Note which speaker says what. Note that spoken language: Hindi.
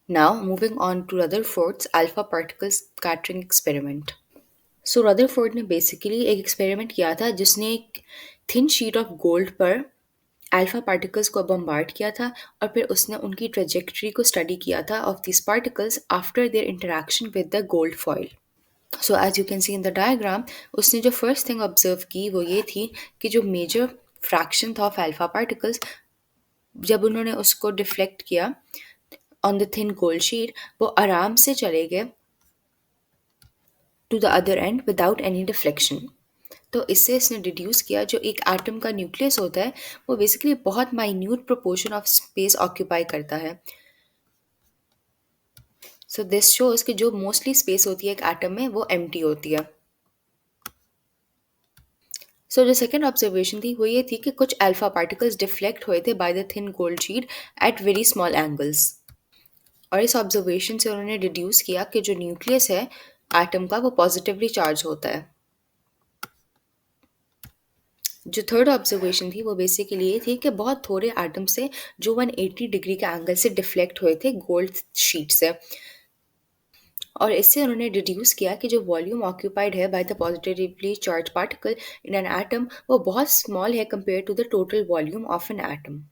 Speaker 1: Now, moving on to Rutherford's alpha particle scattering experiment. So Rutherford ने बेसिकली एक एक्सपेरिमेंट किया था जिसने एक थिन शीट ऑफ गोल्ड पर अल्फा पार्टिकल्स को बम्बार्ड किया था और फिर उसने उनकी ट्रेजेक्ट्री को स्टडी किया था of this particles after their interaction with the gold foil. So as you can see in the diagram, उसने जो फर्स्ट थिंग ऑब्जर्व की वो ये थी कि जो मेजर फ्रैक्शन था ऑफ अल्फा पार्टिकल्स, जब उन्होंने उसको डिफ्लेक्ट किया on the thin gold sheet, वो आराम से चले गए to the other end without any deflection. तो इससे इसने डिड्यूस किया जो एक एटम का न्यूक्लियस होता है वो बेसिकली बहुत minute proportion of space occupy करता है. सो दिस शोज कि जो मोस्टली स्पेस होती है एक एटम में वो एम्प्टी होती है. सो जो सेकेंड ऑब्जर्वेशन थी वो ये थी कि कुछ अल्फा पार्टिकल्स डिफ्लेक्ट हुए थे by the thin gold sheet at very small angles. और इस ऑब्जर्वेशन से उन्होंने डिड्यूस किया कि जो न्यूक्लियस है एटम का वो पॉजिटिवली चार्ज होता है. जो थर्ड ऑब्जर्वेशन थी वो बेसिकली ये थी कि बहुत थोड़े एटम से जो 180 डिग्री के एंगल से डिफ्लेक्ट हुए थे गोल्ड शीट से. और इससे उन्होंने डिड्यूस किया कि जो वॉल्यूम ऑक्यूपाइड है by the positively charge particle in an atom वो बहुत स्मॉल है compare to the total volume of an atom.